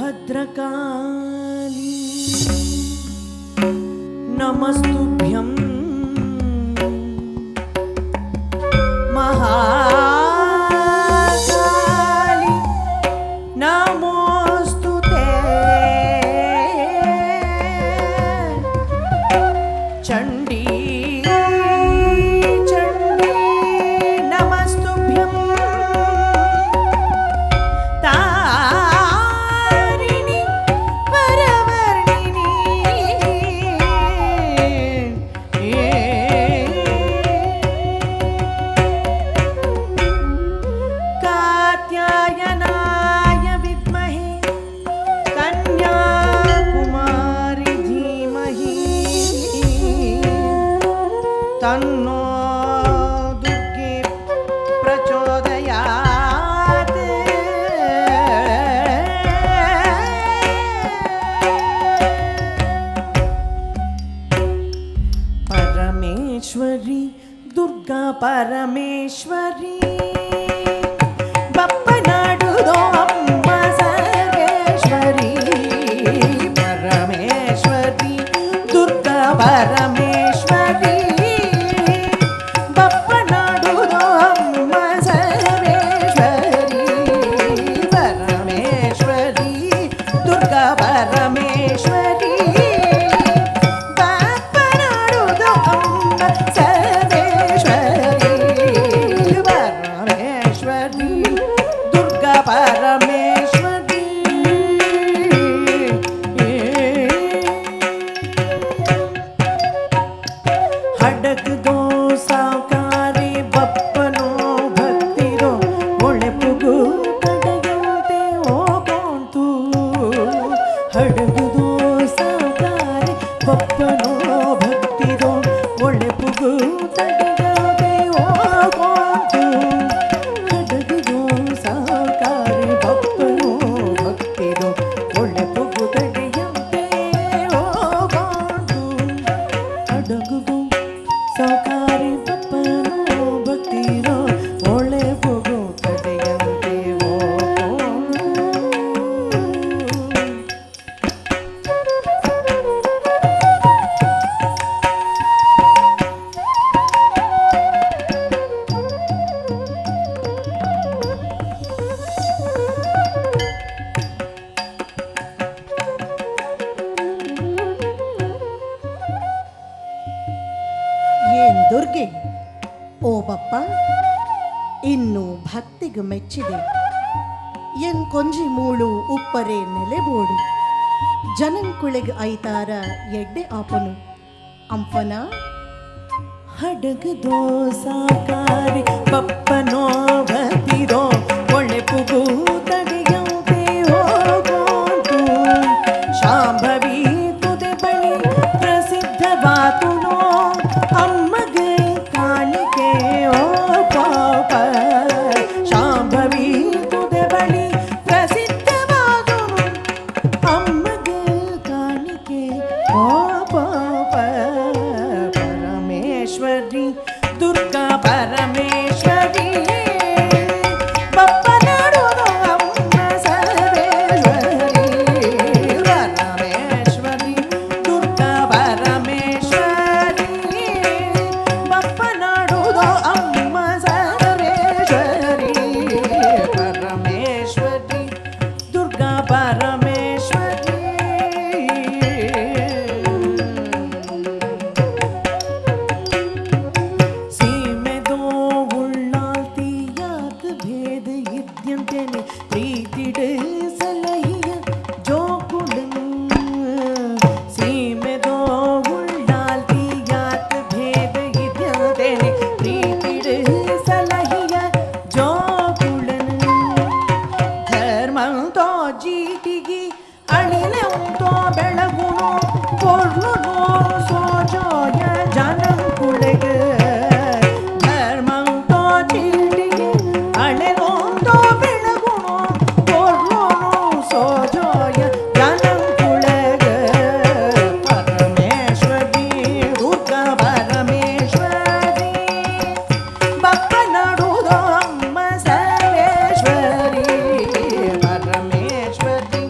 भद्रकाली नमस्तुभ्यं महाकाली नमोस्तुते चंडी तन्नो दुर्गे प्रचोदयात्। परमेश्वरी दुर्गा परमेश्वरी बप्पनाडुदो अम्म सर्वेश्वरी परमेश्वरी दुर्गा परमेश्वरी हडगदो सावकारी बप्पनो भक्तिरो ओळे पुगु तಡೆಯಂತೆ ಹೋಗೋಂತು हडगदो सावकारी बप्पनो भक्तिरो ओळे पुगु तಡೆಯಂತೆ ಹೋಗೋಂತು हडगदो सावकारी बप्पनो भक्तिरो ओळे पुगु तಡೆಯಂತೆ ಹೋಗೋಂತು हडगदो सावकारी बप्पनो भक्तिरो ओळे पुगु तಡೆಯಂತೆ ಏನ್ ದುರ್ಗೆ ಓ ಬಪ್ಪ ಇನ್ನು ಭಕ್ತಿಗೆ ಮೆಚ್ಚಿದೆ ಎನ್ ಕೊಂಜಿ ಮೂಳು ಉಪ್ಪರೆ ನೆಲೆಬೋಡು ಜನಂಕುಳೆಗೆ ಐತಾರ ಎಡ್ಡೆ ಆಪನು ಅಂಪನ ಹಡಗದೋ ಸಾಕಾರಿ ಬಪ್ಪನೋ ಭಕ್ತಿರೋ ಒಳ್ಳೆ ಪುಗು ತಡೆಯಂತೆ ಹೋಗೋಂತು ಶಾಂಭವಿ ತುದೆ ಬಳಿ ಪ್ರಸಿದ್ಧವಾತುನೋ ಅಮ್ಮಗೆ ಕಾಣಿಕೆ ಓ ಪಾಪ ಶಾಂಭವಿ ತುದೆ ಬಳಿ ಪ್ರಸಿದ್ಧವಾದುನು ಅಮ್ಮಗೆ ಕಾಣಿಕೆ ಓ ಪಾಪ परमेश्वरी दुर्गा परमेश्वरी बप्पनाडुदो अम्म सर्वेश्वरी परमेश्वरी दुर्गा परमेश्वरी बप्पनाडुदो अम्म सर्वेश्वरी परमेश्वरी दुर्गा परमेश्वरी सीमेदो उल्लाल्तियात भेद इद्यंतेने प्रीतिडे सलहिय जोकुडन सीमेदो उल्लाल्तियात भेद इद्यंतेने प्रीतिडे सलहिय जोकुडन धर्मंतो जीटिगी अಳಿಲೆಂತೋ ಬೆಳಗುನೋ ಕೊರ್ಲುನೋ ಸೋಜೋಯ ಜನಂಕುಳೆಗೆ ಧರ್ಮಂತೋ ಚೀಟಿಗೆ ಅಳೆಲೊಂದೋ ಬೆಳಗುನೋ ಕೊರ್ಲುನೋ ಸೋಜೋಯ ಜನಂಕುಳೆಗೆ परमेश्वरी दुर्गा परमेश्वरी बप्पनाडुदो अम्म सर्वेश्वरी परमेश्वरी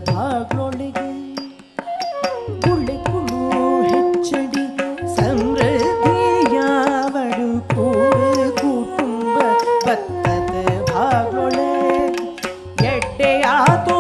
ಬಾಗ್ಲೊಳಗೆ ಕುಳಿಕುಳು ಹೆಚ್ಚಡಿ ಸಮೃದ್ಧಿಯಾವಡು ಕೂಡು ಕುಟುಂಬ ಭತ್ತದ ಬಾಗ್ಲೊಳೆ ಎಡ್ಡೆಯಾತು